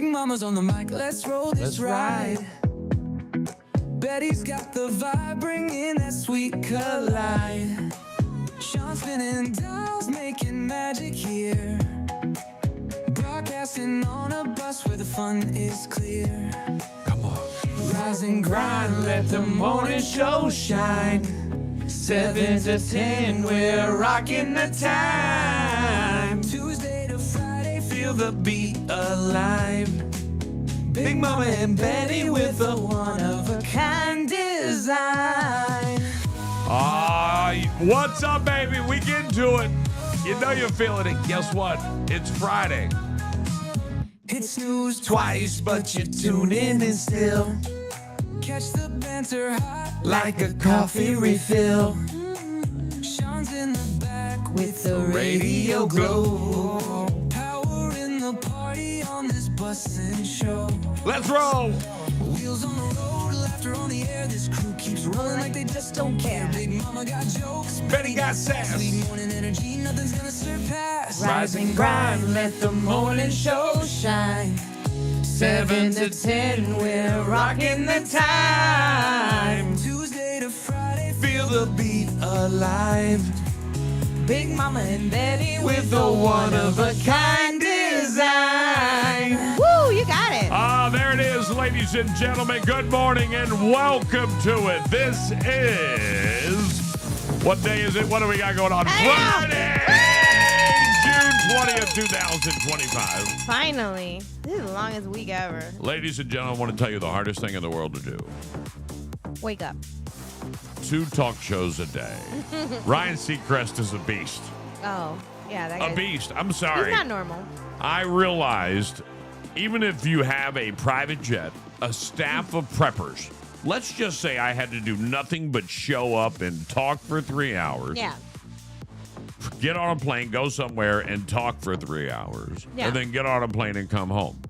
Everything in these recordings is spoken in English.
Big Mama's on the mic, let's roll this ride. Betty's got the vibe, bringing that sweet collide. Sean's spinning dials, making magic here. Broadcasting on a bus where the fun is clear. Come on. Rise and grind, let the morning show shine. 7 to 10, we're rocking the time. Tuesday to Friday, feel the beat alive. Big Mama and Betty with a one-of-a-kind design. What's up, baby? We get into it. You know you're feeling it. Guess what? It's Friday. Hit snooze twice, but you tune in and still catch the banter hot like a coffee refill. Sean's in the back with the radio glow. Power in the party on this bustin' show. Let's roll. Wheels on the road, laughter on the air. This crew keeps rolling like they just don't care. Big Mama got jokes, Betty got sass. sweet morning energy, nothing's gonna surpass. Rise and grind, let the morning show shine. 7 to 10, we're rocking the time. Tuesday to Friday, feel the beat alive. Big Mama and Betty with a one-of-a-kind design. Woo, you got it. There it is, ladies and gentlemen. Good morning and welcome to it. This is, what day is it? What do we got going on? Friday, June 20th, 2025. Finally. This is the longest week ever. Ladies and gentlemen, I want to tell you the hardest thing in the world to do. Wake up. 2 talk shows a day. Ryan Seacrest is a beast. Oh, yeah. That A guy's, beast. I'm sorry. He's not normal. I realized even if you have a private jet, a staff of preppers, let's just say I had to do nothing but show up and talk for 3 hours. Yeah. Get on a plane, go somewhere, and talk for 3 hours. Yeah. And then get on a plane and come home.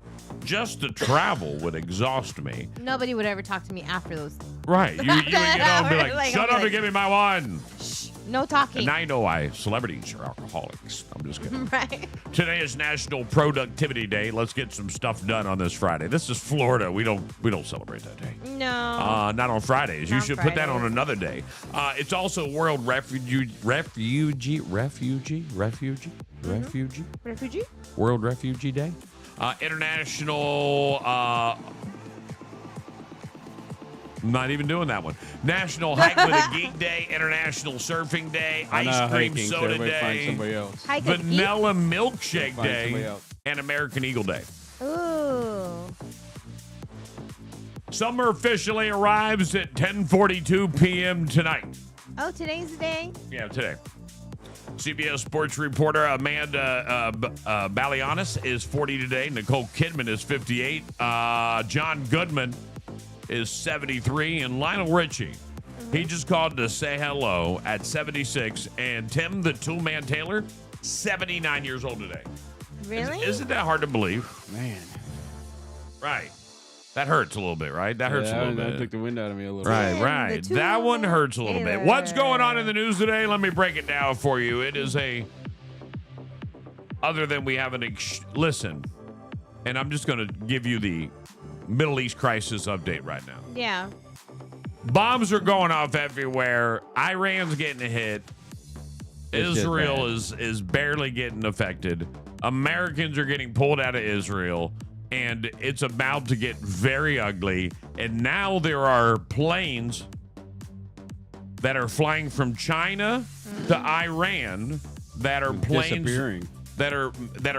Just to travel would exhaust me. Nobody would ever talk to me after those. Right. You would get on and be like, Like, shut I'm up and like, give me my one. Shh, no talking. And now you know why celebrities are alcoholics. I'm just kidding. Right. Today is National Productivity Day. Let's get some stuff done on this Friday. This is Florida. We don't celebrate that day. No. Not on Fridays. You Not should put that on Fridays. another day. It's also World Refugee World Refugee Day. International. Not even doing that one. National Hike with a Geek Day, International Surfing Day, Ice Cream Soda Find Day, somebody else. Hike a Vanilla Milkshake Find somebody Day, else. and American Eagle Day. geek? Ooh. Summer officially arrives at 10:42 p.m. tonight. Oh, today's the day? Yeah, today. CBS Sports reporter Amanda Balianis is 40 today. Nicole Kidman is 58. John Goodman is 73. And Lionel Richie, he just called to say hello at 76. And Tim the Toolman Taylor, 79 years old today. Really? Isn't that hard to believe? Man. Right. That hurts a little bit, right? That hurts a little That bit. took the wind out of me a little Right, bit. right. the That one Toolman hurts a little bit. Taylor. What's going on in the news today? Let me break it down for you. It is other than we have listen, and I'm just going to give you the Middle East crisis update right now. Yeah. Bombs are going off everywhere. Iran's getting hit. It's Israel just is barely getting affected. Americans are getting pulled out of Israel. And it's about to get very ugly. And now there are planes that are flying from China to Iran that are planes Disappearing. that are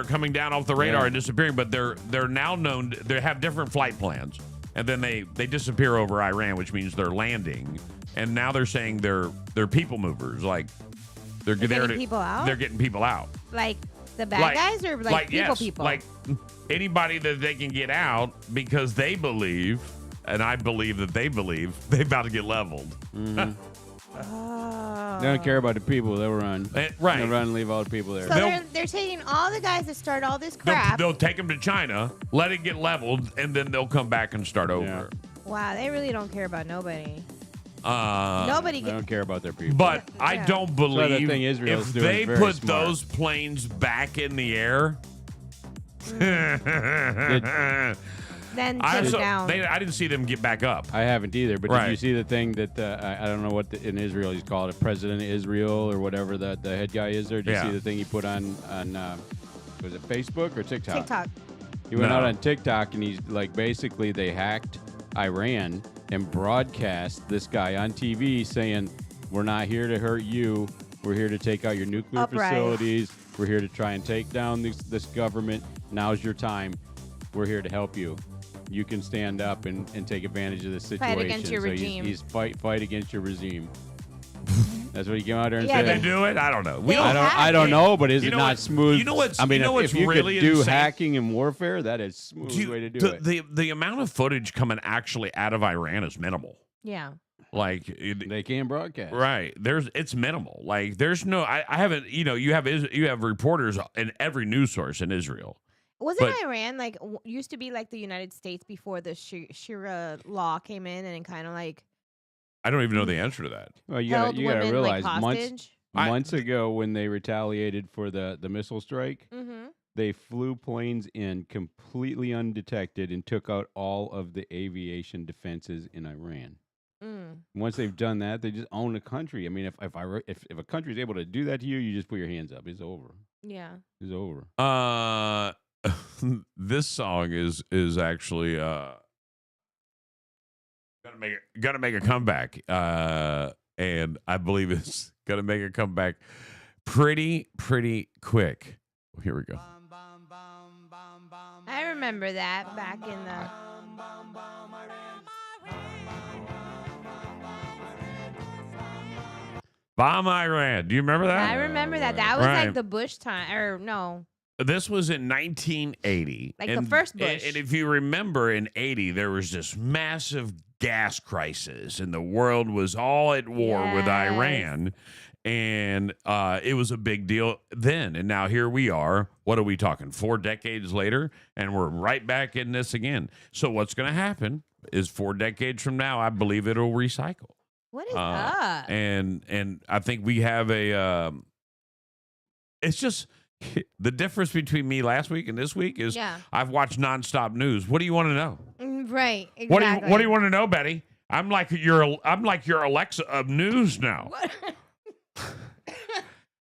coming down off the radar Yeah. and disappearing. But they're now known. They have different flight plans, and then they disappear over Iran, which means they're landing. And now they're saying they're people movers, like they're getting people out? They're getting people out. Like the bad guys or like people? Like anybody that they can get out because they believe, and I believe that they believe, they're about to get leveled. Oh. They don't care about the people. They'll run. Right. They'll run and leave all the people there. So they're taking all the guys that start all this crap. They'll take them to China, let it get leveled, and then they'll come back and start over. Wow, they really don't care about nobody. They don't care about their people. But I don't believe thing Israel's if doing they is very put smart. those planes back in the air, Then I took it down. I didn't see them get back up. I haven't either. But Right. did you see the thing that I don't know what in Israel he's called it, President of Israel or whatever the head guy is there? Did you see the thing he put on was it Facebook or TikTok? TikTok. He went out on TikTok and he's like, basically they hacked Iran and broadcast this guy on TV saying, "We're not here to hurt you. We're here to take out your nuclear facilities. We're here to try and take down this government. Now's your time. We're here to help you. You can stand up and take advantage of this situation." Fight against your regime. He's fight against your regime. That's what he came out there and Yeah, said. Did they do it? I don't know. I don't know, but is You it know not what- smooth? you know what's- I mean, you know if what's you really could do insane? hacking and warfare, that is a smooth way to do it. The amount of footage coming actually out of Iran is minimal. Yeah. Like They can't broadcast. right, it's minimal. Like there's no. I haven't. You have reporters in every news source in Israel. Wasn't Iran like used to be like the United States before the Shira law came in and kind of like I don't even know the answer to that. Well, you held gotta women realize like hostage? months ago when they retaliated for the missile strike, Mm-hmm. they flew planes in completely undetected and took out all of the aviation defenses in Iran. Once they've done that, they just own the country. I mean, if a country is able to do that to you, you just put your hands up. It's over. Yeah. It's over. This song is actually gonna make a comeback. And I believe it's gonna make a comeback pretty quick. Well, here we go. I remember that back in the Bomb Iran. Do you remember that? I remember that. That was Right. like the Bush time, or no? This was in 1980. Like the first Bush. And if you remember, in 80, there was this massive gas crisis, and the world was all at war with Yes. Iran. And it was a big deal then. And now here we are. What are we talking? 4 decades later, and we're right back in this again. So what's going to happen is 4 decades from now, I believe it'll recycle. What is up? And I think we have a. It's just the difference between me last week and this week is I've watched nonstop news. What do you want to know? Right. Exactly. What do you want to know, Betty? I'm like your Alexa of news now.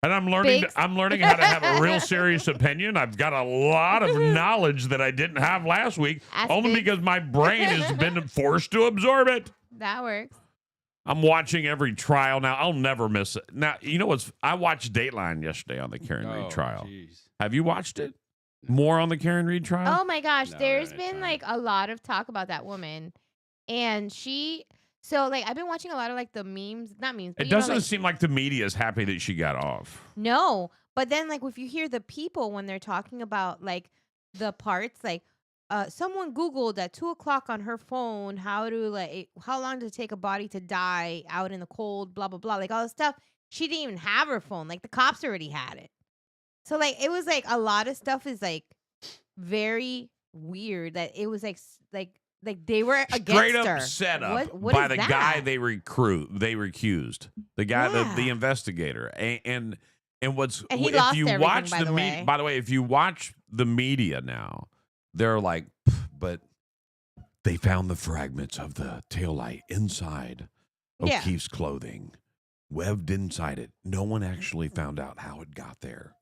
And I'm learning how to have a real serious opinion. I've got a lot of knowledge that I didn't have last week, only because my brain has been forced to absorb it. That works. I'm watching every trial now. I'll never miss it. Now, you know what's? I watched Dateline yesterday on the Karen Reed trial. Geez. Have you watched it? More on the Karen Reed trial? Oh my gosh, No, there's no, been no. like a lot of talk about that woman, and so like I've been watching a lot of like the memes, not memes. But It you know, doesn't like, seem like the media is happy that she got off. No, but then like if you hear the people when they're talking about like the parts, like someone Googled at 2:00 on her phone how long does it take a body to die out in the cold, blah blah blah, like all this stuff. She didn't even have her phone. Like the cops already had it. So like it was like a lot of stuff is like very weird that it was like they were against Straight up her. set up What by is the that? guy they recused. The guy, the Yeah. investigator. And what's And he if lost you everything, watch by the way. by the way, if you watch the media now, they're like, but they found the fragments of the taillight inside Yeah. O'Keefe's clothing, webbed inside it. No one actually found out how it got there.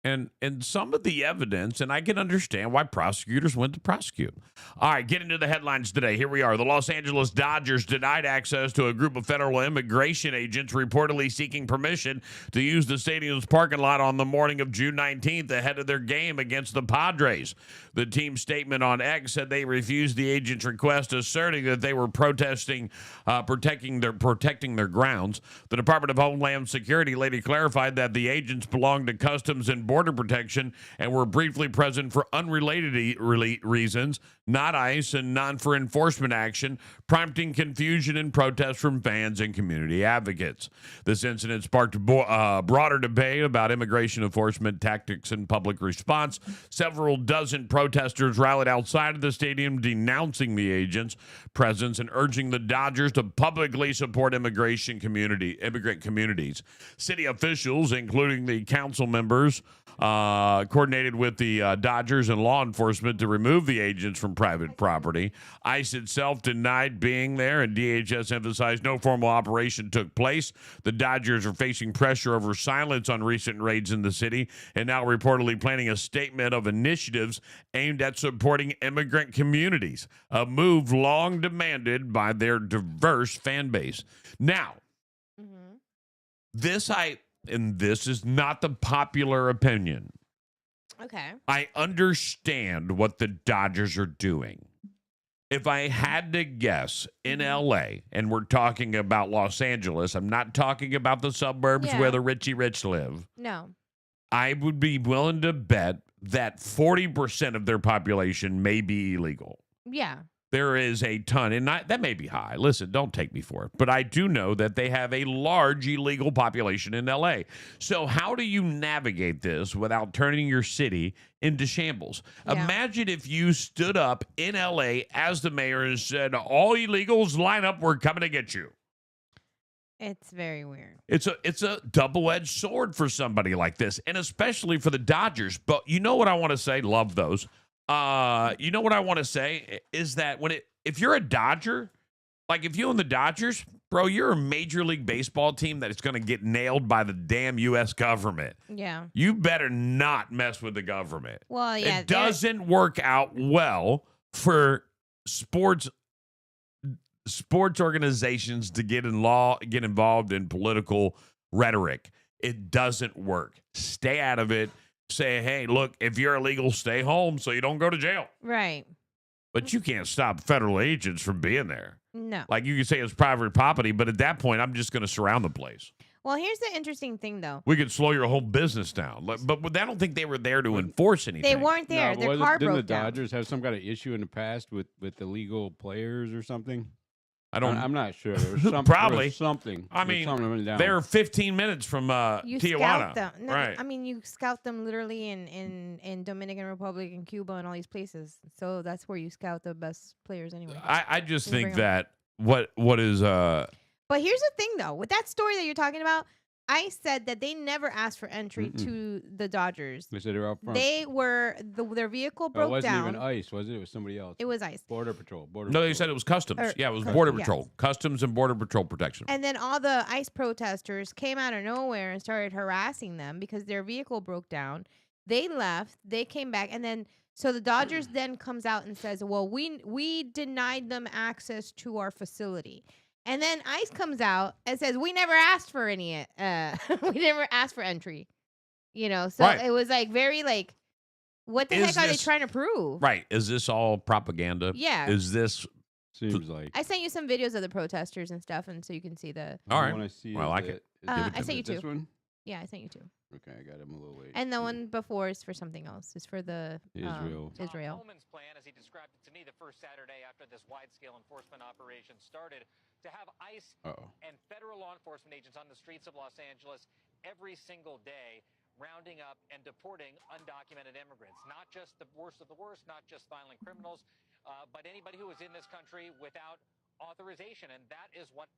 And some of the evidence, and I can understand why prosecutors went to prosecute. All right, get into the headlines today. Here we are. The Los Angeles Dodgers denied access to a group of federal immigration agents reportedly seeking permission to use the stadium's parking lot on the morning of June 19th ahead of their game against the Padres. The team's statement on X said they refused the agents' request, asserting that they were protesting, protecting their grounds. The Department of Homeland Security later clarified that the agents belonged to Customs and Border Protection and were briefly present for unrelated reasons, not ICE and none for enforcement action, prompting confusion and protest from fans and community advocates. This incident sparked broader debate about immigration enforcement tactics and public response. Several dozen protesters rallied outside of the stadium denouncing the agents' presence and urging the Dodgers to publicly support immigrant communities. City officials, including the council members coordinated with the Dodgers and law enforcement to remove the agents from private property. ICE itself denied being there, and DHS emphasized no formal operation took place. The Dodgers are facing pressure over silence on recent raids in the city and now reportedly planning a statement of initiatives aimed at supporting immigrant communities, a move long demanded by their diverse fan base. Now, this is not the popular opinion. Okay. I understand what the Dodgers are doing. If I had to guess, in LA, and we're talking about Los Angeles, I'm not talking about the suburbs where the richy rich live. No. I would be willing to bet that 40% of their population may be illegal. Yeah. There is a ton, and that may be high. Listen, don't take me for it. But I do know that they have a large illegal population in LA. So how do you navigate this without turning your city into shambles? Yeah. Imagine if you stood up in LA as the mayor and said, all illegals line up, we're coming to get you. It's very weird. It's a double-edged sword for somebody like this, and especially for the Dodgers. But you know what I want to say? Love those. You know what I want to say is that if you're a Dodger, like if you own the Dodgers, bro, you're a Major League Baseball team that is going to get nailed by the damn U.S. government. Yeah. You better not mess with the government. Well, yeah. It doesn't work out well for sports organizations to get involved in political rhetoric. It doesn't work. Stay out of it. Say, hey, look, if you're illegal, stay home so you don't go to jail. Right. But you can't stop federal agents from being there. No. Like you can say it's private property, but at that point, I'm just going to surround the place. Well, here's the interesting thing, though. We could slow your whole business down. But I don't think they were there to enforce anything. They weren't there. No, Their car didn't broke the down. Dodgers have some kind of issue in the past with illegal players or something? I'm not sure. There was Probably. there was something. I There was mean, something went down. they're 15 minutes from You Tijuana. scout them. No, right. I mean, you scout them literally in Dominican Republic and Cuba and all these places. So that's where you scout the best players anyway. I just Just think bring 'em. that what is But here's the thing, though. With that story that you're talking about, I said that they never asked for entry to the Dodgers. They said they were up front. Their vehicle it broke wasn't down. even ICE, was it? It was somebody else. It was ICE. Border Patrol. No, they said it was customs. Or Yeah, it was cus- Border yes. Patrol. Customs and Border Patrol protection. And then all the ICE protesters came out of nowhere and started harassing them because their vehicle broke down. They left. They came back, and then so the Dodgers then comes out and says, "Well, we denied them access to our facility." And then ICE comes out and says, "We never asked for any. We never asked for entry." You know, so Right. it was like very like, what the Is heck are they this- trying to prove? Right. Is this all propaganda? Yeah. Is this Seems like. I sent you some videos of the protesters and stuff, and so you can see the. all right? One I see Well, I is like it. is I it to sent me. you two. this one? Yeah, I sent you two. Okay, I got him a little late. And the one before is for something else. It's for the Israel. Israel. Holman's plan, as he described it to me the first Saturday after this wide-scale enforcement operation started, to have ICE Uh-oh. and federal law enforcement agents on the streets of Los Angeles every single day, rounding up and deporting undocumented immigrants. Not just the worst of the worst, not just violent criminals, but anybody who was in this country without authorization. And that is what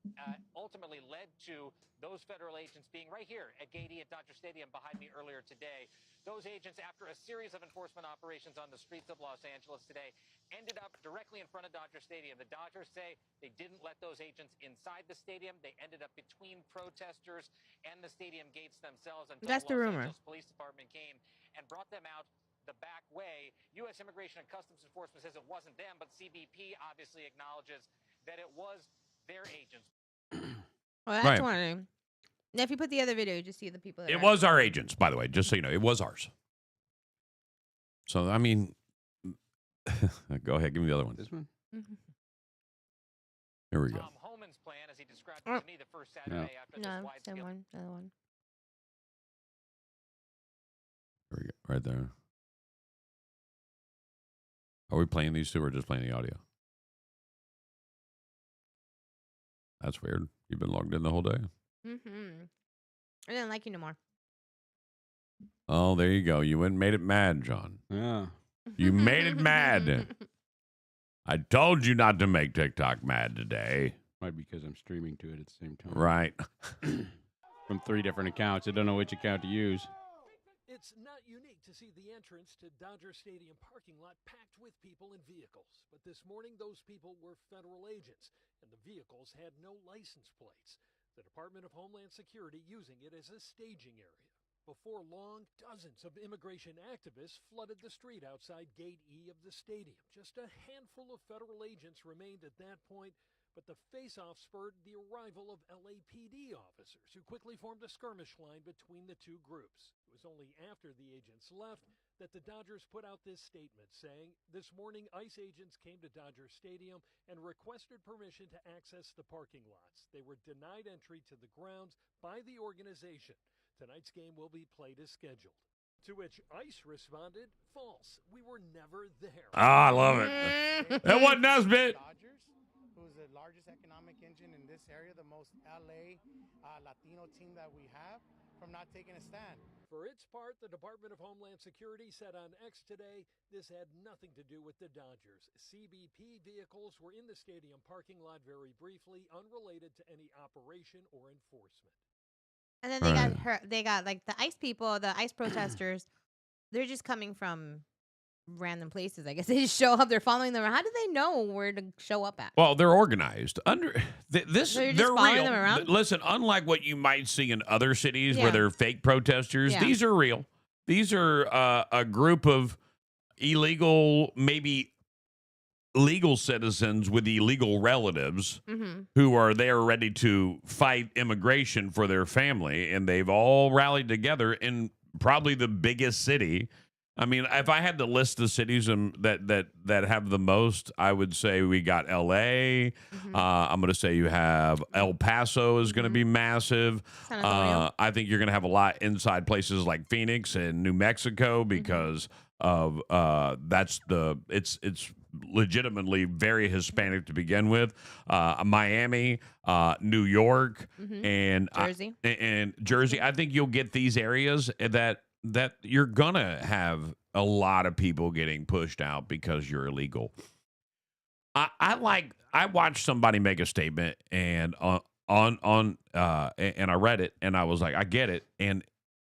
ultimately led to those federal agents being right here at Gate E at Dodger Stadium behind me earlier today. Those agents, after a series of enforcement operations on the streets of Los Angeles today, ended up directly in front of Dodger Stadium. The Dodgers say they didn't let those agents inside the stadium. They ended up between protesters and the stadium gates themselves until That's the Los rumor. Angeles Police Department came and brought them out the back way. U.S. Immigration and Customs Enforcement says it wasn't them, but CBP obviously acknowledges that it was their agents. Well, that's Right. one. Now, if you put the other video, you just see the people. That It are- was our agents, by the way, just so you know. It was ours. So, I mean, go ahead. Give me the other one. This one? Mhm. Here we go. Tom Holman's plan, as he described it to me the first Saturday after this No, wide-scale same one. Another one. Here we go. Right there. Are we playing these two or just playing the audio? That's weird. You've been logged in the whole day. Mm-hmm. I didn't like you no more. Oh, there you go. You went and made it mad, John. Yeah. You made it mad. I told you not to make TikTok mad today. Might be because I'm streaming to it at the same time. Right. From 3 different accounts. I don't know which account to use. It's not unique to see the entrance to Dodger Stadium parking lot packed with people and vehicles. But this morning, those people were federal agents, and the vehicles had no license plates. The Department of Homeland Security using it as a staging area. Before long, dozens of immigration activists flooded the street outside Gate E of the stadium. Just a handful of federal agents remained at that point, but the face-off spurred the arrival of LAPD officers, who quickly formed a skirmish line between the two groups. It was only after the agents left that the Dodgers put out this statement saying, "This morning, ICE agents came to Dodger Stadium and requested permission to access the parking lots. They were denied entry to the grounds by the organization. Tonight's game will be played as scheduled." To which ICE responded, "False. We were never there." I love it. That wasn't us, bit. Dodgers, who's the largest economic engine in this area, the most LA Latino team that we have, from not taking a stand. For its part, the Department of Homeland Security said on X today this had nothing to do with the Dodgers. CBP vehicles were in the stadium parking lot very briefly, unrelated to any operation or enforcement. And then they got hurt. They got like the ICE people, the ICE protesters. They're just coming from random places. I guess they just show up. They're following them around. How do they know where to show up at? Well, they're organized. They're following real. them around? Listen, unlike what you might see in other cities where Yeah. they're fake protesters, Yeah. these are real. These are a group of illegal, maybe legal citizens with illegal relatives Mm-hmm. who are there ready to fight immigration for their family, and they've all rallied together in probably the biggest city. I mean, if I had to list the cities that have the most, I would say we got L.A. Mm-hmm. I'm going to say you have El Paso is going to be massive. San Antonio. I think you're going to have a lot inside places like Phoenix and New Mexico because of it's legitimately very Hispanic to begin with. Miami, New York, and Jersey. and Jersey. I think you'll get these areas that you're gonna have a lot of people getting pushed out because you're illegal. I watched somebody make a statement and and I read it and I was like, I get it. And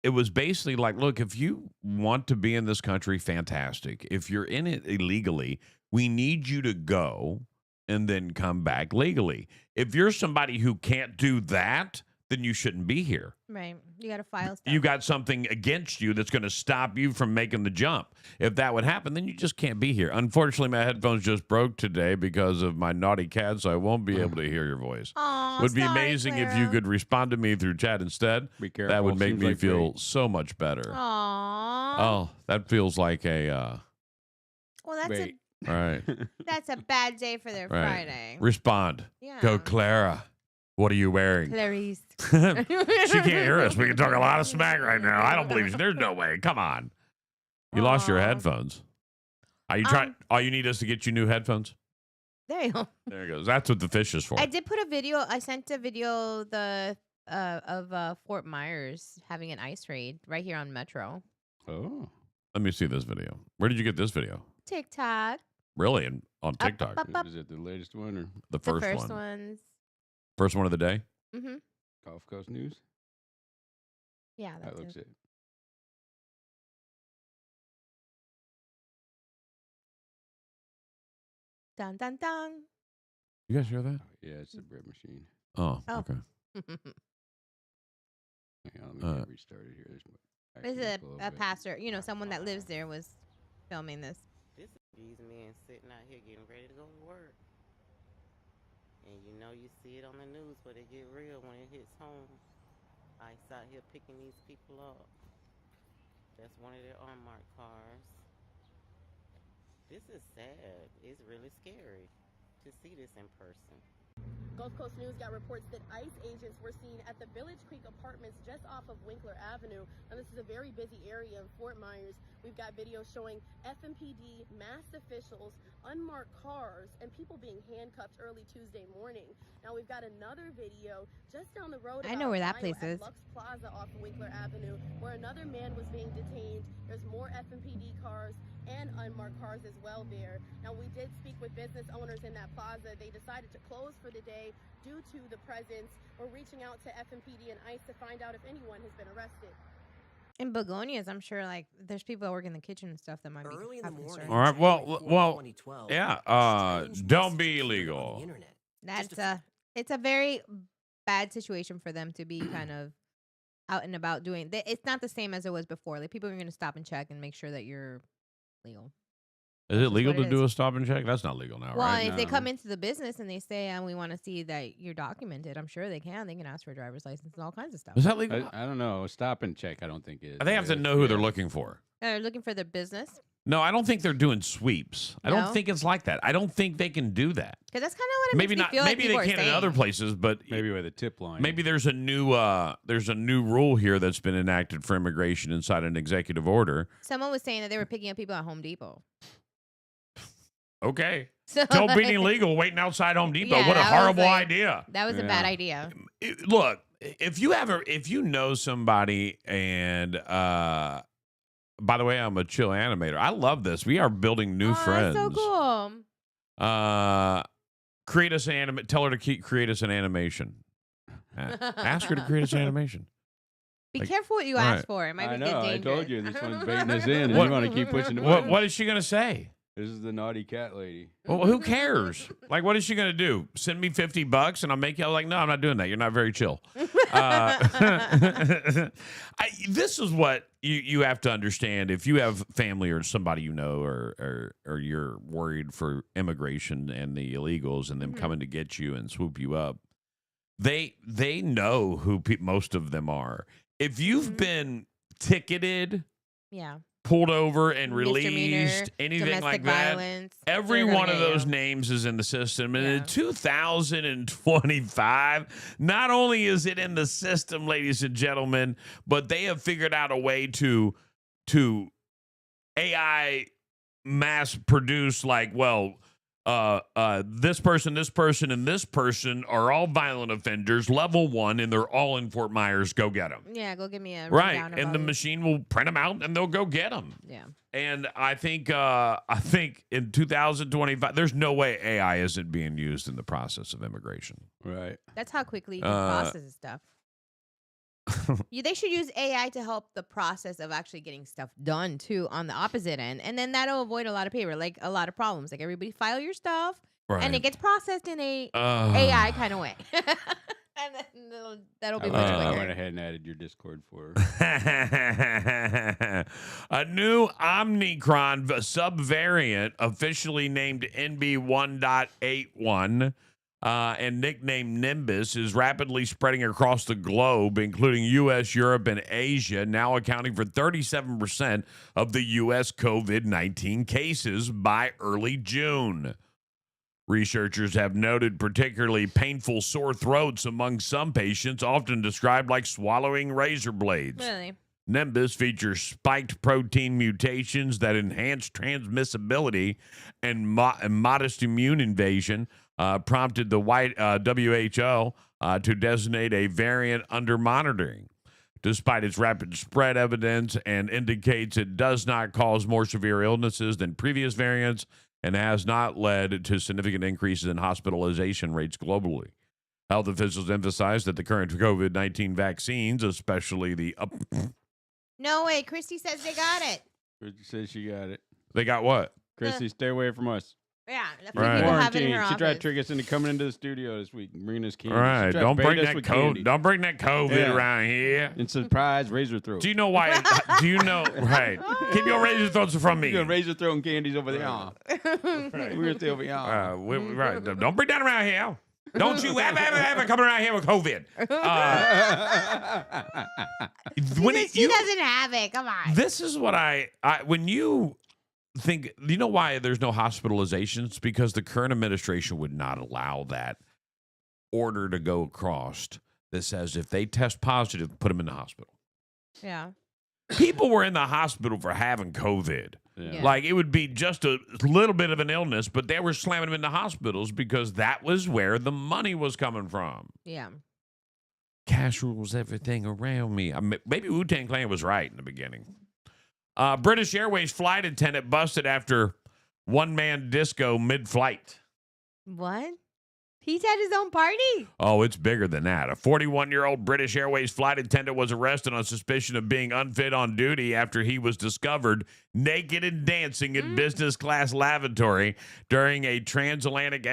it was basically like, look, if you want to be in this country, fantastic. If you're in it illegally, we need you to go and then come back legally. If you're somebody who can't do that, then you shouldn't be here. Right. You got to file stuff. You got something against you that's going to stop you from making the jump. If that would happen, then you just can't be here. Unfortunately, my headphones just broke today because of my naughty cat, so I won't be able to hear your voice. Aw, Would be sorry, amazing if you Clara. could respond to me through chat instead. Be careful. That would make Seems me like feel rape. so much better. Aww. Oh, that feels like a Well, that's Wait. all right. that's a bad day for their Right. Friday. Respond. Yeah. Go, Clara. What are you wearing? Clarice. She can't hear us. We can talk a lot of smack right now. I don't believe you. There's no way. Come on. You lost your Aw. headphones. Are you trying? Oh, you need us to get you new headphones? There you go. There it goes. That's what the fish is for. I did put a video. I sent a video of Fort Myers having an ice raid right here on Metro. Oh. Let me see this video. Where did you get this video? TikTok. Really? On TikTok? up. Is it the latest one or The The first, first one. ones. First one of the day? Mm-hmm. Gulf Coast News? Yeah, That that's looks it. it. Dun dun dun. You guys hear that? Yeah, it's the bread machine. Oh, Oh. okay. Hang on, let me get restarted here. This is Actually, a pastor, someone that lives there was filming this. This is these men sitting out here getting ready to go to work. And you see it on the news, but it get real when it hits home. ICE out here picking these people up. That's one of their unmarked cars. This is sad. It's really scary to see this in person. Gulf Coast News got reports that ICE agents were seen at the Village Creek Apartments just off of Winkler Avenue. And this is a very busy area in Fort Myers. We've got videos showing FMPD, masked officials, unmarked cars, and people being handcuffed early Tuesday morning. Now we've got another video just down the road. I know where that about a place mile is. at Lux Plaza off of Winkler Avenue, where another man was being detained. There's more FMPD cars and unmarked cars as well there. Now we did speak with business owners in that plaza. They decided to close for the day due to the presence. We're reaching out to FMPD and ICE to find out if anyone has been arrested. In begonias, I'm sure like there's people that work in the kitchen and stuff that might be Early in the have morning, concerns. All right. January Well, 4th, well, 2012, yeah. strange Don't message be appeared on the illegal. internet. That's it's a very bad situation for them to be kind of out and about doing. It's not the same as it was before. Like people are going to stop and check and make sure that you're legal. Is That's it just legal what to it do is. a stop and check? That's not legal now, Well, right? if they No. come into the business and they say, we want to see that you're documented, I'm sure they can. They can ask for a driver's license and all kinds of stuff. Is that legal? I don't know. Stop and check. I don't think it is. They have to know who they're looking for. They're looking for their business. No, I don't think they're doing sweeps. I don't No? think it's like that. I don't think they can do that. Because that's kind of what it Maybe makes me not. feel Maybe like people they are can in other saying. places, but Maybe with a tip line. maybe there's a new rule here that's been enacted for immigration inside an executive order. Someone was saying that they were picking up people at Home Depot. Okay, So don't be illegal waiting outside Home Depot. Yeah, what a that was horrible like- idea. That was a bad idea. Look, if you know somebody, and by the way, I'm a chill animator. I love this. We are building new friends. That's so cool. Create us an tell her to create us an animation. Ask her to create us an animation. Be Like, careful what you right. ask for. It might I be know. I dangerous. told you this one's baiting us in, and What- you want to keep pushing the What button. is she gonna say? This is the naughty cat lady. Well, who cares? Like, what is she gonna do? Send me $50 and I'll make you? Like, no, I'm not doing that. You're not very chill. This is what you have to understand. If you have family or somebody you know, or you're worried for immigration and the illegals and them coming to get you and swoop you up, they know who most of them are. If you've been ticketed, Yeah. pulled over and Misdemeanor, released, anything domestic like that, violence, every they're gonna one of get those you. names is in the system. And Yeah. in 2025, not only is it in the system, ladies and gentlemen, but they have figured out a way to AI mass produce, like, well, this person, and this person are all violent offenders, level 1, and they're all in Fort Myers. Go get them. Yeah, go give me a Right, rundown and the about it. machine will print them out, and they'll go get them. Yeah. And I think in 2025, there's no way AI isn't being used in the process of immigration. Right. That's how quickly you can process this stuff. They should use AI to help the process of actually getting stuff done too on the opposite end, and then that'll avoid a lot of paper, like a lot of problems. Like everybody file your stuff, and it gets processed in a AI kind of way, and then that'll be much I quicker. went ahead and added your Discord for her. A new Omicron subvariant, officially named NB1.81 and nicknamed Nimbus, is rapidly spreading across the globe, including U.S., Europe, and Asia, now accounting for 37% of the U.S. COVID-19 cases by early June. Researchers have noted particularly painful sore throats among some patients, often described like swallowing razor blades. Really? Nimbus features spiked protein mutations that enhance transmissibility and modest immune invasion, prompted the WHO to designate a variant under monitoring. Despite its rapid spread, evidence and indicates it does not cause more severe illnesses than previous variants and has not led to significant increases in hospitalization rates globally. Health officials emphasize that the current COVID-19 vaccines, especially the No way. Christy says they got it. Christy says she got it. they got what? Christy, stay away from us. Yeah. A few Right. people have it in Quarantine. her She tried to office. trick us into coming into the studio this week and bringing us candy. All right, She tried to don't bait bring us that with COVID. candy. Don't bring that COVID Yeah. around here. And surprise razor throat. Do you know why? Do you know? Right. Keep your razor throats from me. You got razor throat and candies over there. Right. We're still over here. Right. Don't bring that around here. Don't you ever come around here with COVID. She doesn't have it. Come on. This is what when you think, you know why there's no hospitalizations? Because the current administration would not allow that order to go across that says if they test positive, put them in the hospital. Yeah. People were in the hospital for having COVID. Yeah. Like, it would be just a little bit of an illness, but they were slamming them in the hospitals because that was where the money was coming from. Yeah. Cash rules everything around me. Maybe Wu-Tang Clan was right in the beginning. British Airways flight attendant busted after one-man disco mid-flight. What? He's had his own party. Oh, it's bigger than that. A 41-year-old British Airways flight attendant was arrested on suspicion of being unfit on duty after he was discovered naked and dancing in business class lavatory during a transatlantic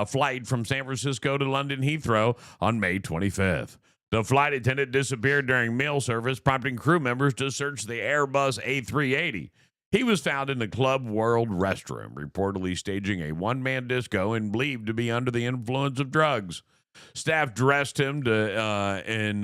flight from San Francisco to London Heathrow on May 25th. The flight attendant disappeared during meal service, prompting crew members to search the Airbus A380. He was found in the Club World restroom, reportedly staging a one-man disco and believed to be under the influence of drugs. Staff dressed him in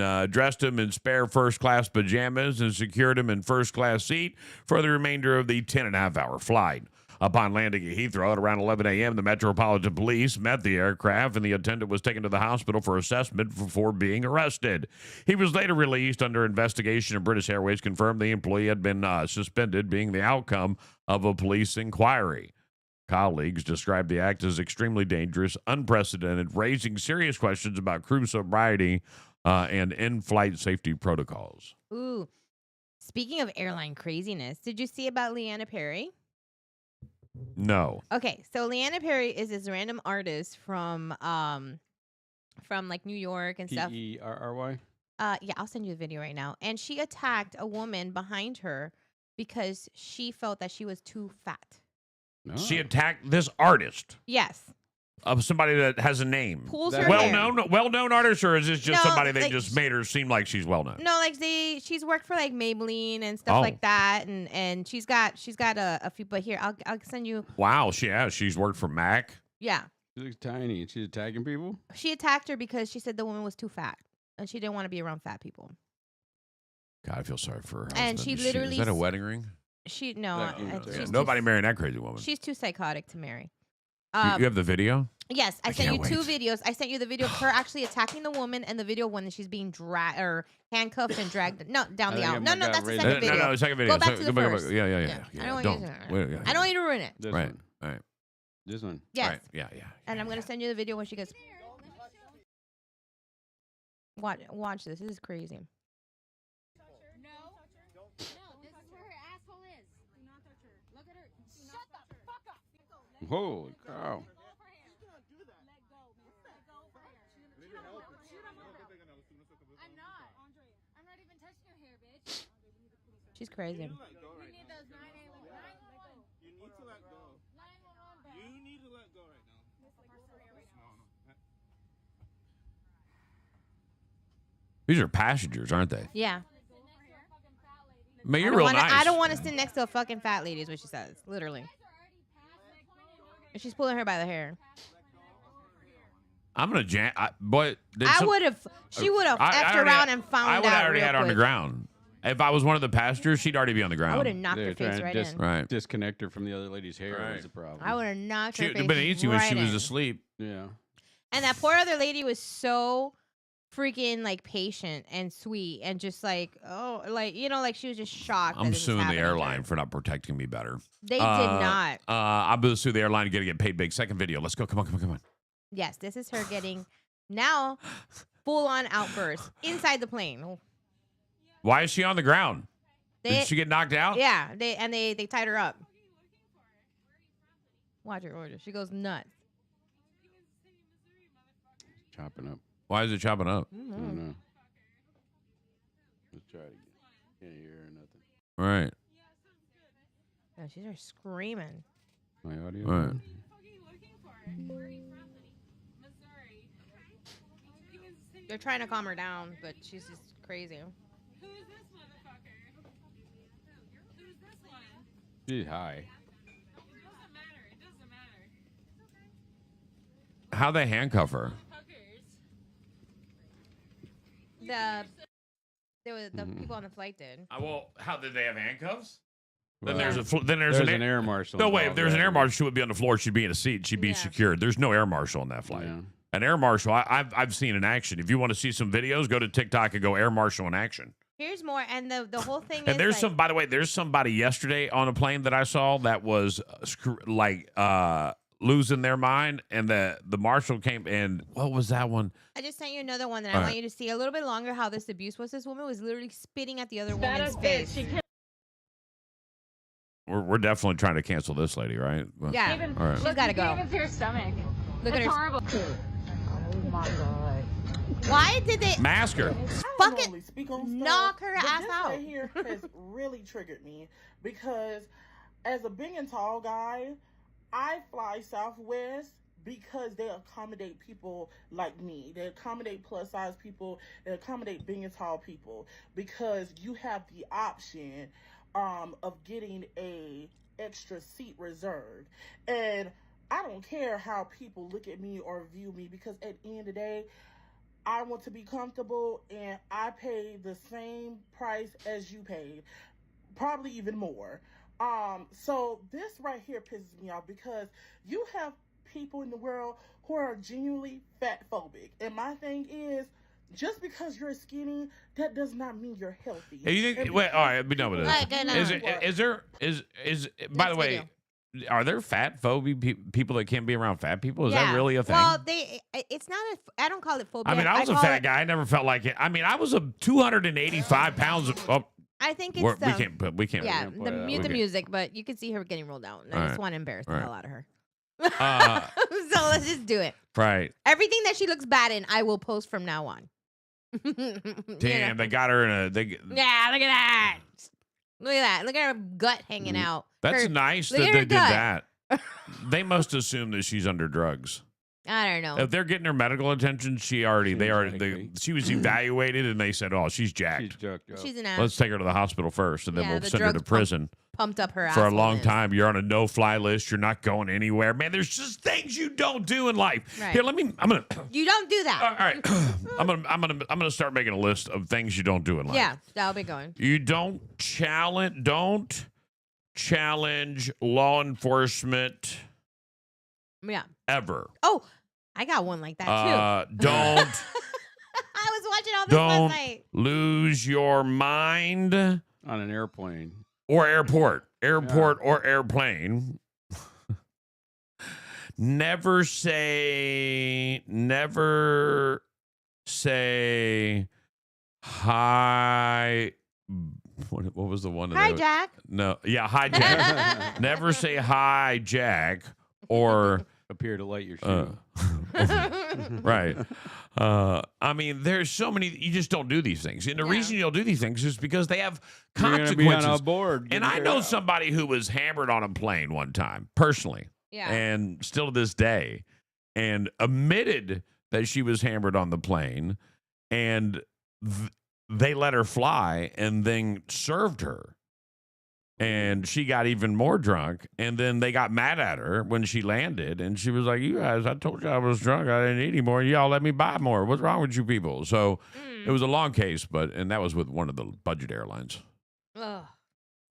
spare first-class pajamas and secured him in first-class seat for the remainder of the 10.5-hour flight. Upon landing at Heathrow at around 11 a.m., the Metropolitan Police met the aircraft, and the attendant was taken to the hospital for assessment before being arrested. He was later released under investigation, and British Airways confirmed the employee had been suspended, being the outcome of a police inquiry. Colleagues described the act as extremely dangerous, unprecedented, raising serious questions about crew sobriety and in-flight safety protocols. Ooh. Speaking of airline craziness, did you see about Leanna Perry? No. Okay, so Leanna Perry is this random artist from like New York and stuff. Perry? Yeah, I'll send you the video right now. And she attacked a woman behind her because she felt that she was too fat. No. She attacked this artist. Yes. Of somebody that has a name. Pulls her hair. Well-known artist, or is this just No, somebody that like, just made her seem like she's well-known? No, like she's worked for like Maybelline and stuff like that, and she's got a few. But here, I'll send you. Wow, she's worked for Mac. Yeah. She looks tiny, and she's attacking people. She attacked her because she said the woman was too fat, and she didn't want to be around fat people. God, I feel sorry for her. And husband. she literally is that a wedding ring? Nobody marrying that crazy woman. She's too psychotic to marry. You have the video? Yes, I sent you can't two wait. videos. I sent you the video of her actually attacking the woman, and the video when she's being dragged or handcuffed and dragged down the aisle. No, that's the second video. No, second video. Go back to the first. Yeah. I don't want I don't want you to ruin it. This Right. one. All right. This one. Yes. Right. Yeah. And I'm gonna send you the video when she goes. Watch this. This is crazy. Holy cow. She's crazy. You need to let go right now. You need to let go. You need to let go right now. These are passengers, aren't they? Yeah. Man, you're real nice. I don't want to sit next to a fucking fat lady, is what she says. Literally. And she's pulling her by the hair. I'm gonna jam. She would have effed around and found out. I would have already real had her on the quick. ground. If I was one of the passengers, she'd already be on the ground. I would have knocked They're her face trying right to in. Right. disconnect her from the other lady's hair. Right. Was the problem. I would have knocked She her would face have been easy when right she was in. asleep. Yeah. And that poor other lady was so freaking like patient and sweet and just like like she was just shocked. I'm that this was suing the happening to her. airline for not protecting me better. They did not. I'm gonna sue the airline and get paid big. Second video. Let's go. Come on. Yes, this is her getting now full on outburst inside the plane. Why is she on the ground? Did she get knocked out? Yeah, they tied her up. Watch her. She goes nuts. Chopping up. Why is it chopping up? I don't know. Let's try it again. Can't hear or nothing. Right. Yeah, she's just screaming. My audio. Right. They're trying to calm her down, but she's just crazy. Who is this motherfucker? Who's this one? She's high. It doesn't matter. How they handcuff her? The people on the flight did. Well, how did they have handcuffs? Well, Then there's an air marshal. No, wait. If involved there's an there. air marshal, she would be on the floor. She'd be in a seat. She'd be secured. There's no air marshal on that flight. Yeah. An air marshal, I've seen in action. If you want to see some videos, go to TikTok and go air marshal in action. Here's more, and the whole thing And is there's by the way, there's somebody yesterday on a plane that I saw that was losing their mind, and the marshal came and what was that one? I just sent you another one that I want you to see a little bit longer how this abuse was. This woman was literally spitting at the other woman's face. We're definitely trying to cancel this lady, right? Yeah, all right. she's got to go. Even to your stomach. Look at her. Horrible. Oh my god. Why did they Mask her. I don't fucking normally speak on stuff, knock her but ass this out? right here has really triggered me because as a big and tall guy, I fly Southwest because they accommodate people like me. They accommodate plus size people. They accommodate big and tall people because you have the option of getting a extra seat reserved. And I don't care how people look at me or view me because at the end of the day, I want to be comfortable and I pay the same price as you paid, probably even more. So this right here pisses me off because you have people in the world who are genuinely fat phobic. And my thing is, just because you're skinny, that does not mean you're healthy. Hey, you think? Wait, all right, be done with Right, this. good enough. Is there? By the Next way, are there fat phobia people that can't be around fat people? Is that really a thing? Well, it's not I don't call it phobia. I mean, I was a call fat it- guy. I never felt like it. I mean, I was a 285 pounds. I think it's we can't. Yeah, we can't mute the music, but you can see her getting rolled out. I All just right. want to embarrass the All hell right. out of her. Uh, So let's just do it. right. Everything that she looks bad in, I will post from now on. Damn, they got her in a. Yeah, look at that. Look at that. Look at her gut hanging out. That's Her- nice look that at they her did gut. that. They must assume that she's under drugs. I don't know. If they're getting her medical attention, she was evaluated and they said, "Oh, she's jacked. She's an ass. Let's take her to the hospital first, and then Yeah, we'll the send her to drugs prison pumped up her for a asshole long is. time. You're on a no-fly list. You're not going anywhere, man. There's just things you don't do in life. Right. Here, I'm gonna. You don't do that. All right, I'm gonna start making a list of things you don't do in life. Yeah, that'll be going. You don't challenge law enforcement Yeah. ever. Oh, I got one like that too. Don't I was watching all this don't last night. lose your mind on an airplane or airport or airplane. Never say hi. What was the one? Hi, Jack. No, yeah, hi, Jack. Never say hi, Jack, or appear to light your shoe. Right. I mean, there's so many. You just don't do these things, and the reason you don't do these things is because they have You're gonna consequences. be on a board And getting I carried know out. somebody who was hammered on a plane one time, personally, Yeah. and still to this day, and admitted that she was hammered on the plane, and they let her fly, and then served her. And she got even more drunk, and then they got mad at her when she landed, and she was like, "You guys, I told you I was drunk. I didn't eat anymore. Y'all let me buy more. What's wrong with you people?" So it was a long case, and that was with one of the budget airlines. Ugh.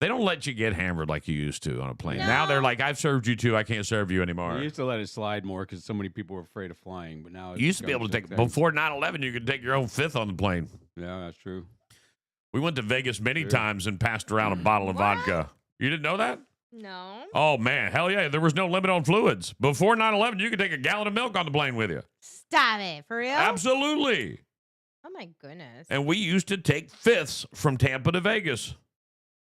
They don't let you get hammered like you used to on a plane. Now they're like, "I've served you too. I can't serve you anymore." You used to let it slide more because so many people were afraid of flying, but now You used to be able to take before 9/11. You could take your own fifth on the plane. Yeah, that's true. We went to Vegas many times and passed around a bottle of vodka. You didn't know that? No. Oh, man. Hell yeah. There was no limit on fluids. Before 9/11, you could take a gallon of milk on the plane with you. Stop it. For real? Absolutely. Oh my goodness. And we used to take fifths from Tampa to Vegas.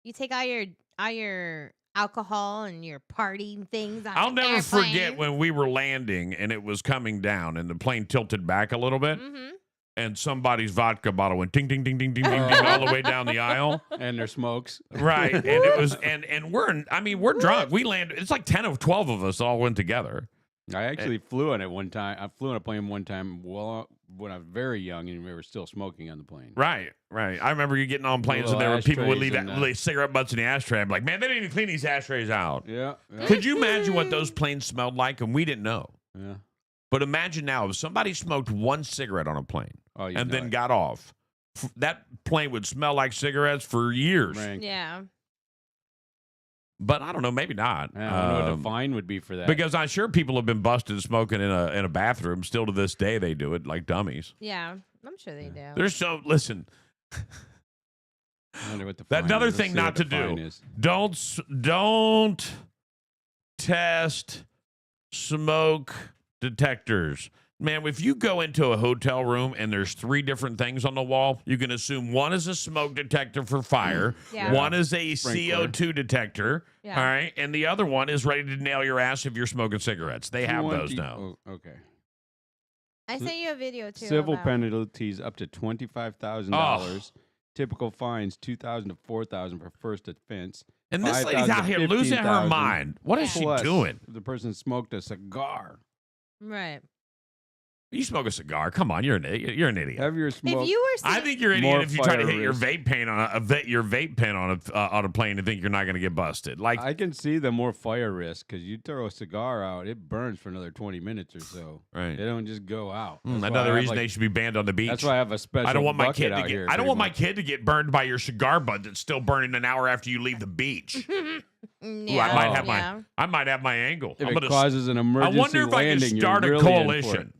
You take all your alcohol and your party things on I'll the never airplane. forget when we were landing and it was coming down and the plane tilted back a little bit. Mm-hmm. And somebody's vodka bottle went ding, ding, ding, ding, ding, ding, ding, all the way down the aisle. And their smokes. Right. And it was, and we're drunk. We landed, it's like 10 or 12 of us all went together. I actually flew on it one time. I flew on a plane one time when I was very young and we were still smoking on the plane. Right. I remember you getting on planes and Little there were people would ashtrays leave and, cigarette butts in the ashtray. I'm like, man, they didn't even clean these ashtrays out. Yeah. Could you imagine what those planes smelled like? And we didn't know. Yeah. But imagine now if somebody smoked one cigarette on a plane and then got off, that plane would smell like cigarettes for years. Rank. Yeah. But I don't know, maybe not. I don't know what the fine would be for that. Because I'm sure people have been busted smoking in a bathroom. Still to this day, they do it like dummies. Yeah. I'm sure they do. There's listen. I wonder what the That fine another is. Let's thing see not what to the fine do. is. Don't test smoke detectors. Man, if you go into a hotel room and there's 3 different things on the wall, you can assume one is a smoke detector for fire, Yeah. one is a Sprinkler. CO2 detector, Yeah. all right, and the other one is ready to nail your ass if you're smoking cigarettes. They have those now. Oh, okay. I sent you a video too. Civil about- penalties up to $25,000. Typical fines $2,000 to $4,000 for first offense. And this lady's 5,000 out to here losing her 15,000 mind. What is she plus doing? The person smoked a cigar. Right. You smoke a cigar? Come on, you're an idiot. You're an idiot. Heavier smoke. If you were, I think you're an More idiot if you try to fire hit your risk. vape pen on a plane and think you're not going to get busted. Like I can see the more fire risk because you throw a cigar out, it burns for another 20 minutes or so. Right. They don't just go out. That's why another I have, reason they should be banned on the beach. That's why I have a special. I don't want my bucket kid to out get. here, I don't pretty want my much. kid to get burned by your cigar butt that's still burning an hour after you leave the beach. Ooh, yeah, I might have yeah. I might have my angle. If I'm it gonna causes an I emergency wonder if I landing, can you're start a really in for it. coalition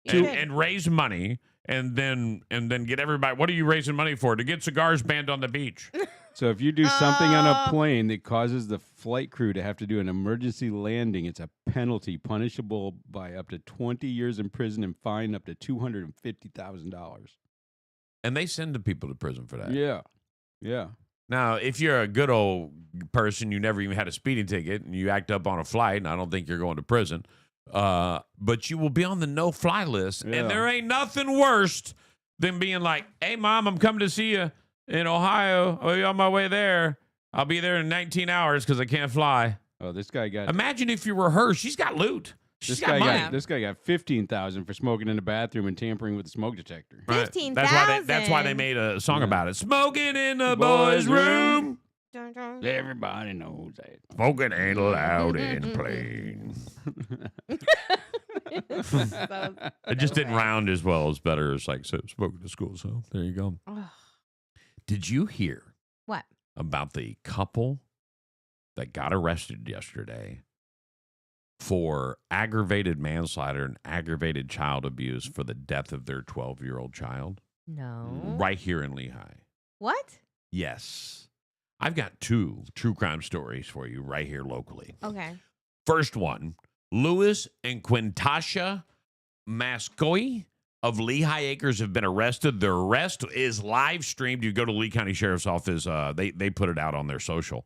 You and raise money and then get everybody. What are you raising money for? To get cigars banned on the beach. So if you do something on a plane that causes the flight crew to have to do an emergency landing, it's a penalty punishable by up to 20 years in prison and fine up to $250,000. And they send the people to prison for that. Yeah. Yeah. Now, if you're a good old person, you never even had a speeding ticket, and you act up on a flight, and I don't think you're going to prison, but you will be on the no-fly list, Yeah. and there ain't nothing worse than being like, hey, Mom, I'm coming to see you in Ohio. I'll be on my way there. I'll be there in 19 hours because I can't fly. Oh, this guy got Imagine if you were her. She's got loot. She's this got guy money. got 15,000 for smoking in the bathroom and tampering with the smoke detector. Right. 15,000. That's why they made a song Yeah. about it. Smoking in the boys' room. Dun, dun. Everybody knows that. Smoking ain't allowed in plane. So- It just didn't round as well as better as like smoking to school. So there you go. Ugh. Did you hear What? about the couple that got arrested yesterday for aggravated manslaughter and aggravated child abuse for the death of their 12-year-old child? No. Right here in Lehigh. What? Yes. I've got 2 true crime stories for you right here locally. Okay. First one, Louis and Quintasha Mascoy of Lehigh Acres have been arrested. Their arrest is live streamed. You go to Lee County Sheriff's Office. They put it out on their social.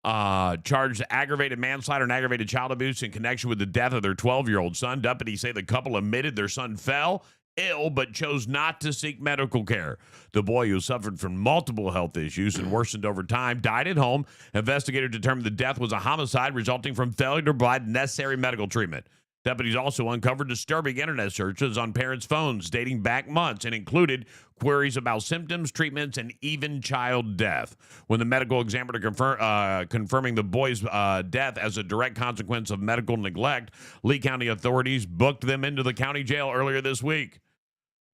Charged aggravated manslaughter and aggravated child abuse in connection with the death of their 12-year-old son. Deputies say the couple admitted their son fell ill but chose not to seek medical care. The boy, who suffered from multiple health issues and worsened over time, died at home. Investigators determined the death was a homicide resulting from failure to provide necessary medical treatment. Deputies also uncovered disturbing internet searches on parents' phones dating back months and included queries about symptoms, treatments, and even child death. When the medical examiner confirming the boy's death as a direct consequence of medical neglect, Lee County authorities booked them into the county jail earlier this week.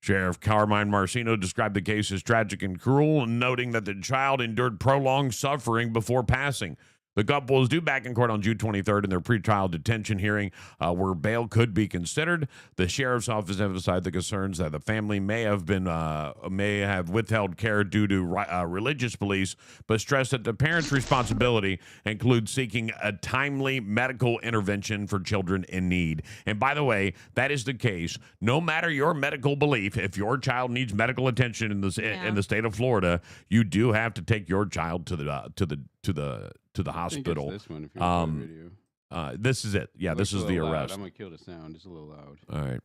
Sheriff Carmine Marcino described the case as tragic and cruel, noting that the child endured prolonged suffering before passing. The couple is due back in court on June 23rd in their pretrial detention hearing where bail could be considered. The sheriff's office emphasized the concerns that the family may have withheld care due to religious beliefs, but stressed that the parents' responsibility includes seeking a timely medical intervention for children in need. And by the way, that is the case. No matter your medical belief, if your child needs medical attention in the state of Florida, you do have to take your child to the hospital. This one, if you want the video. This is it. Yeah, this is the loud. arrest. I'm gonna kill the sound. It's a little loud. All right.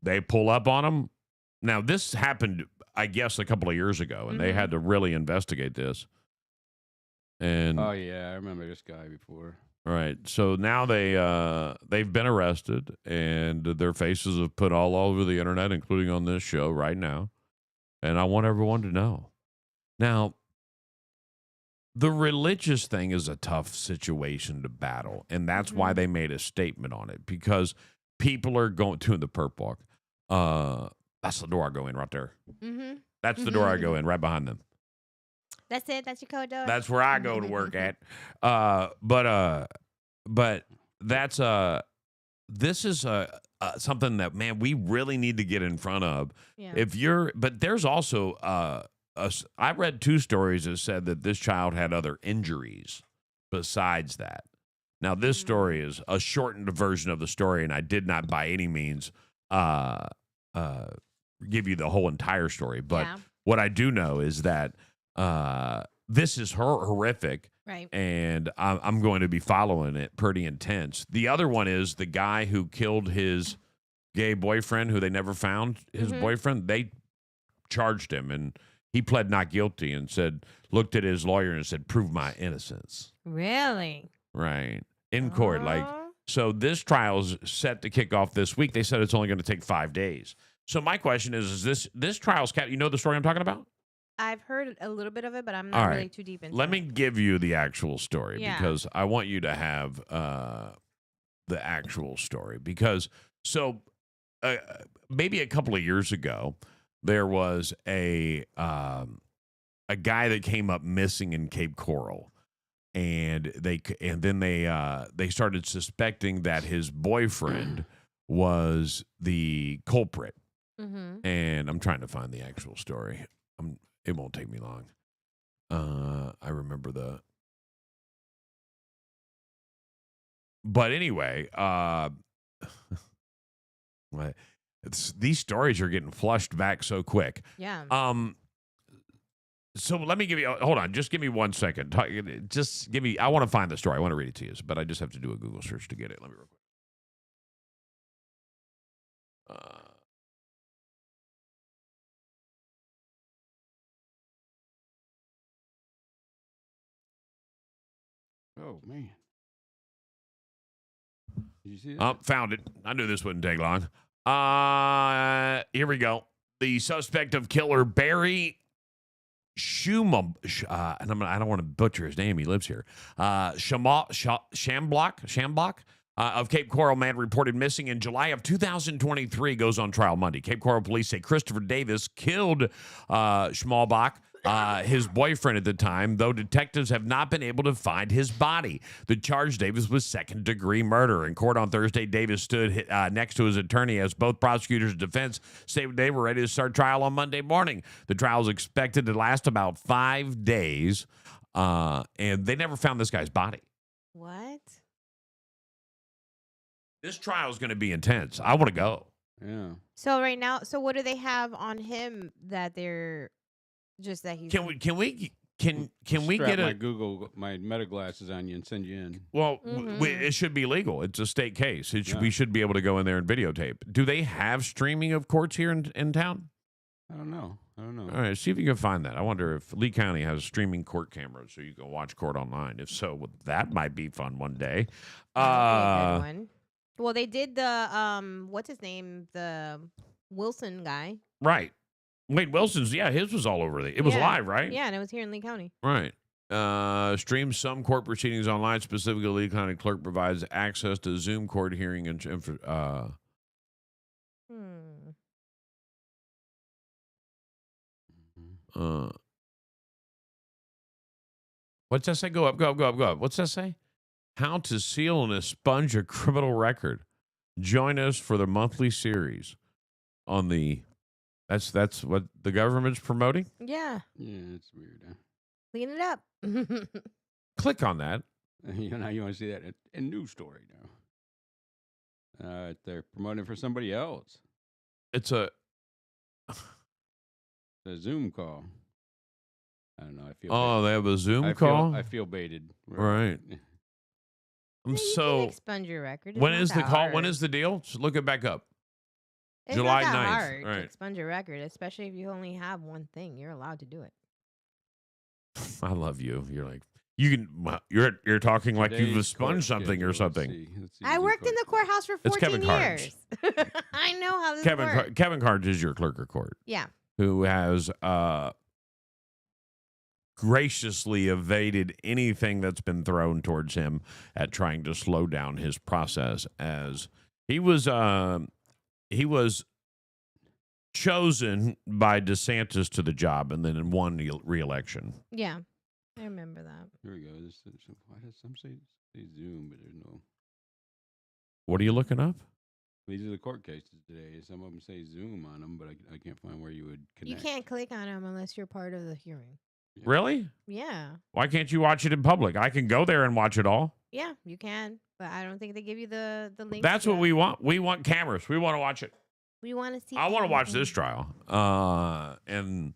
They pull up on him. Now, this happened, I guess, a couple of years ago, and they had to really investigate this. And Oh yeah, I remember this guy before. all right, so now they've been arrested, and their faces have put all over the internet, including on this show right now. And I want everyone to know. Now, the religious thing is a tough situation to battle, and that's why they made a statement on it, because people are going to the perp walk. That's the door I go in right there. Mm-hmm. That's the door I go in right behind them. That's it. That's your code door. That's where I go to work at. But that's this is something that, man, we really need to get in front of. Yeah. But there's also I read 2 stories that said that this child had other injuries besides that. Now, this story is a shortened version of the story, and I did not by any means give you the whole entire story. But what I do know is that this is horrific, Right. And I'm going to be following it pretty intense. The other one is the guy who killed his gay boyfriend, who they never found his boyfriend. They charged him, and he pled not guilty and looked at his lawyer and said, "Prove my innocence." Really? Right. In court. So this trial's set to kick off this week. They said it's only going to take 5 days. So my question is this trial's you know the story I'm talking about? I've heard a little bit of it, but I'm not really too deep into it. Let me give you the actual story because I want you to have the actual story. Because maybe a couple of years ago, there was a guy that came up missing in Cape Coral, and then they started suspecting that his boyfriend was the culprit. And I'm trying to find the actual story. It won't take me long. I remember but anyway, these stories are getting flushed back so quick. Yeah. So let me give you, hold on, just give me 1 second. I want to find the story. I want to read it to you, but I just have to do a Google search to get it. Let me real quick. Oh, man. Did you see that? Found it. I knew this wouldn't take long. Here we go. The suspect of killer Barry and I don't want to butcher his name. He lives here. Shamblock of Cape Coral, man reported missing in July of 2023, goes on trial Monday. Cape Coral police say Christopher Davis killed Schmalbach, his boyfriend at the time, though detectives have not been able to find his body. The charge, Davis, was second-degree murder. In court on Thursday, Davis stood next to his attorney as both prosecutors and defense say they were ready to start trial on Monday morning. The trial is expected to last about 5 days, and they never found this guy's body. What? This trial is going to be intense. I want to go. Yeah. So right now, what do they have on him that they're just that he's? Can we get my meta glasses on you and send you in? Well, it should be legal. It's a state case. We should be able to go in there and videotape. Do they have streaming of courts here in town? I don't know. All right, see if you can find that. I wonder if Lee County has streaming court cameras so you can watch court online. If so, that might be fun one day. That would be a good one. Well, they did the what's his name, the Wilson guy. Right. Wade Wilson's, his was all over. It was live, right? Yeah, and it was here in Lee County. Right. Streams some court proceedings online. Specifically, Lee County clerk provides access to Zoom court hearing and what's that say? Go up. What's that say? How to seal and expunge a criminal record. Join us for the monthly series on the. That's what the government's promoting. Yeah. Yeah, it's weird. Huh? Clean it up. Click on that. Now you want to see that a news story now. They're promoting for somebody else. It's a Zoom call. I don't know. I feel. Oh, baited. they have a Zoom call. I feel baited. Right. You can expunge your record. When is the call? When is the deal? Just look it back up. It's July not that 9th. hard Right. to expunge your record, especially if you only have one thing. You're allowed to do it. I love you. You're like you're talking like you've expunged something or something. Let's see I worked in the courthouse for 14 years. I know how this works. Kevin Cards is your clerk of court. Yeah. Who has graciously evaded anything that's been thrown towards him at trying to slow down his process, as he was chosen by DeSantis to the job and then won the re-election. Yeah, I remember that. Here we go. Why does some say Zoom, but there's no. What are you looking up? These are the court cases today. Some of them say Zoom on them, but I can't find where you would connect. You can't click on them unless you're part of the hearing. Yeah. Really? Yeah. Why can't you watch it in public? I can go there and watch it all. Yeah, you can, but I don't think they give you the link. That's what we want. We want cameras. We want to watch it. We want to see. I want to watch this trial. And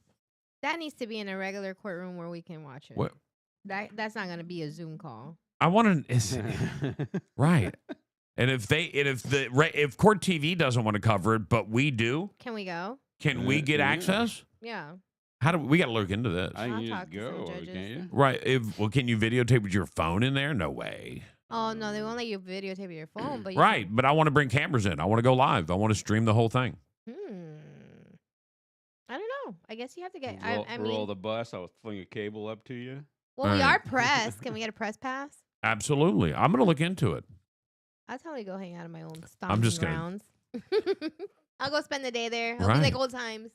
that needs to be in a regular courtroom where we can watch it. what? That's not gonna be a Zoom call. I want to. Right. And if Court TV doesn't want to cover it, but we do, Can we go? can we get Yeah. access? Yeah. How do we got to look into this? I I'll can talk just to some go, judges. can't you? Right. Can you videotape with your phone in there? No way. Oh no, they won't let you videotape your phone, but you Right. But I want to bring cameras in. I want to go live. I want to stream the whole thing. I don't know. I guess you have to get. Roll, I roll mean, the bus. I'll fling a cable up to you. well, we All right. are press. Can we get a press pass? Absolutely. I'm going to look into it. I'll totally go hang out in my own stomping I'm just gonna- grounds. I'll go spend the day there. It'll Right. be like old times.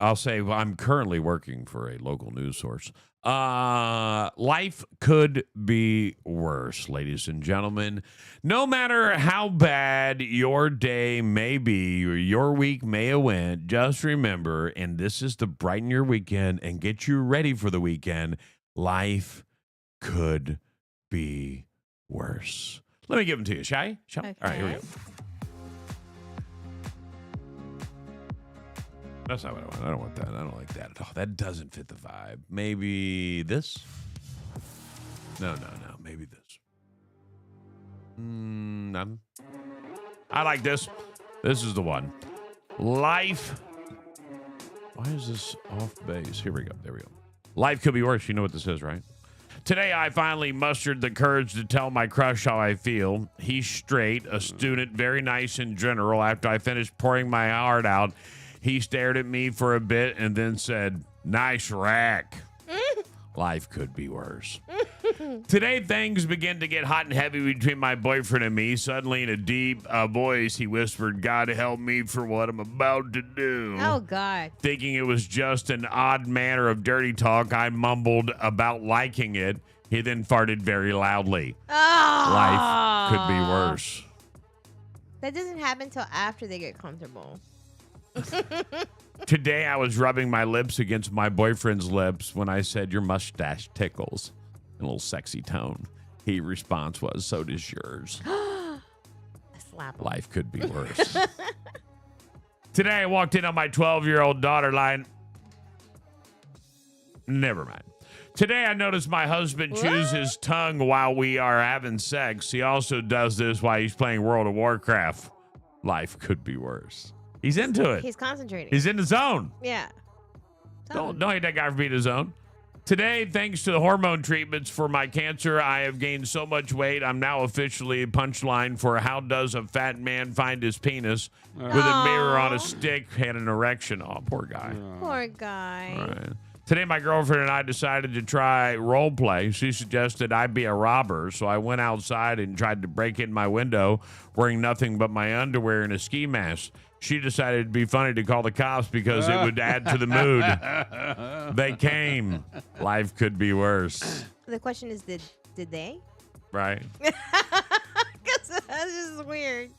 I'll say I'm currently working for a local news source. Life could be worse, ladies and gentlemen. No matter how bad your day may be or your week may have went, just remember, and this is to brighten your weekend and get you ready for the weekend, life could be worse. Let me give them to you, shall I? All right, here we go. That's not what I want. I don't want that. I don't like that at all. That doesn't fit the vibe. Maybe this? No. Maybe this. None. I like this. This is the one. Life. Why is this off base? Here we go. There we go. Life could be worse. You know what this is, right? Today, I finally mustered the courage to tell my crush how I feel. He's straight, a student, very nice in general. After I finished pouring my heart out, he stared at me for a bit and then said, "Nice rack." Life could be worse. Today, things began to get hot and heavy between my boyfriend and me. Suddenly, in a deep voice, he whispered, "God help me for what I'm about to do." Oh God. Thinking it was just an odd manner of dirty talk, I mumbled about liking it. He then farted very loudly. Oh. Life could be worse. That doesn't happen till after they get comfortable. Today, I was rubbing my lips against my boyfriend's lips when I said, "Your mustache tickles," in a little sexy tone. His response was, "So does yours." Slap him. Life could be worse. Today, I walked in on my 12-year-old daughter line. Never mind. Today, I noticed my husband chews his tongue while we are having sex. He also does this while he's playing World of Warcraft. Life could be worse. He's into it. He's concentrating. He's in the zone. Yeah. Don't hate that guy for being in the zone. Today, thanks to the hormone treatments for my cancer, I have gained so much weight. I'm now officially a punchline for how does a fat man find his penis with a mirror on a stick and an erection. Oh, poor guy. Poor guy. All right. Today, my girlfriend and I decided to try role play. She suggested I be a robber, so I went outside and tried to break in my window wearing nothing but my underwear and a ski mask. She decided it'd be funny to call the cops because it would add to the mood. They came. Life could be worse. The question is, did they? Right? Because that's just weird.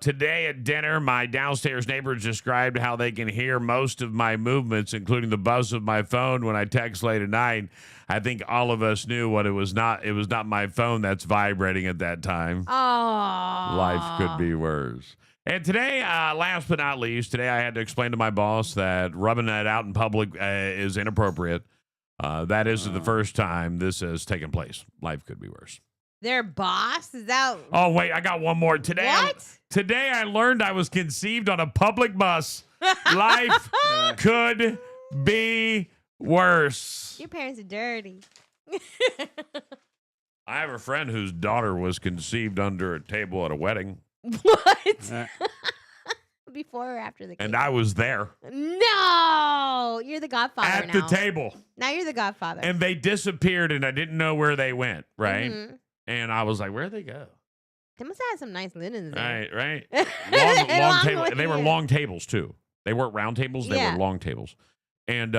Today at dinner, my downstairs neighbors described how they can hear most of my movements, including the buzz of my phone when I text late at night. I think all of us knew what it was not. It was not my phone that's vibrating at that time. Oh. Life could be worse. And today, last but not least, today I had to explain to my boss that rubbing that out in public is inappropriate. That is the first time this has taken place. Life could be worse. Their boss? Is that... Oh, wait, I got one more. Today, What? Today I learned I was conceived on a public bus. Life could be worse. Your parents are dirty. I have a friend whose daughter was conceived under a table at a wedding. What? Before or after the cake? And I was there. No! You're the godfather At now. the table. Now you're the godfather. And they disappeared, and I didn't know where they went, right? Mhm. And I was like, where'd they go? They must have had some nice linens there. Right. Long Long table. way, And they were yeah. long tables, too. They weren't round tables. They Yeah. were long tables. And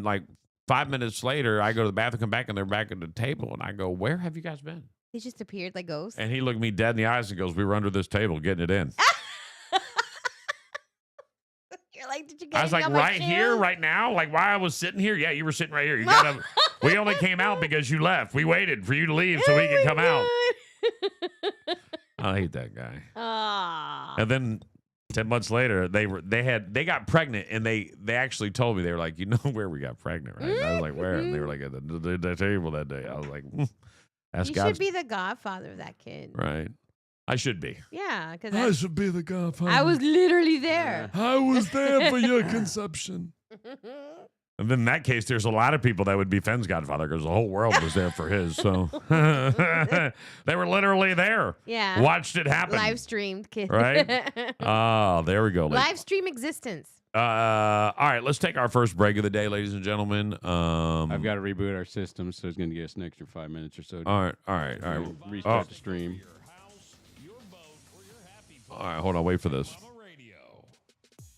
like 5 minutes later, I go to the bathroom, come back, and they're back at the table. And I go, where have you guys been? He just appeared like ghosts. And he looked me dead in the eyes and goes, we were under this table getting it in. You're like, did you get I was like, right here, right now? Like, while I was sitting here? Yeah, you were sitting right here. You gotta, we only came out because you left. We waited for you to leave so we could come out. I hate that guy. Ah. And then 10 months later, they got pregnant, and they actually told me, they were like, you know where we got pregnant, right? And I was like, where? And they were like, at the table that day. I was like, that's You God's. should be the godfather of that kid. Right. I should be. Yeah, because I should be the godfather. I was literally there. I was there for your conception. And then in that case, there's a lot of people that would be Fenn's godfather because the whole world was there for his. So they were literally there. Yeah. Watched it happen. Live streamed, kid. Right? Oh, there we go. Live stream existence. All right, let's take our first break of the day, ladies and gentlemen. I've got to reboot our system, so it's going to get us an extra 5 minutes or so. All right. Restart the stream. All right, hold on. Wait for this.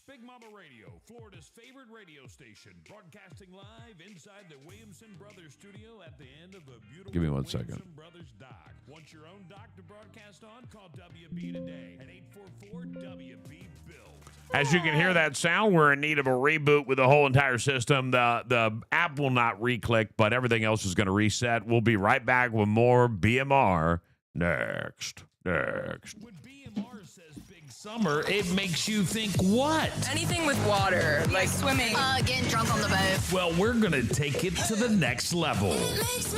Big Mama Radio, Florida's favorite radio station, broadcasting live inside the Williamson Brothers studio at the end of a beautiful Give me 1 second. Williamson Brothers dock. Want your own dock to broadcast on? Call WB today at 844-WB-BUILD. As you can hear that sound, we're in need of a reboot with the whole entire system. The app will not re-click, but everything else is going to reset. We'll be right back with more BMR next. When BMR says big summer, it makes you think what? Anything with water, like swimming. Getting drunk on the boat. Well, we're going to take it to the next level.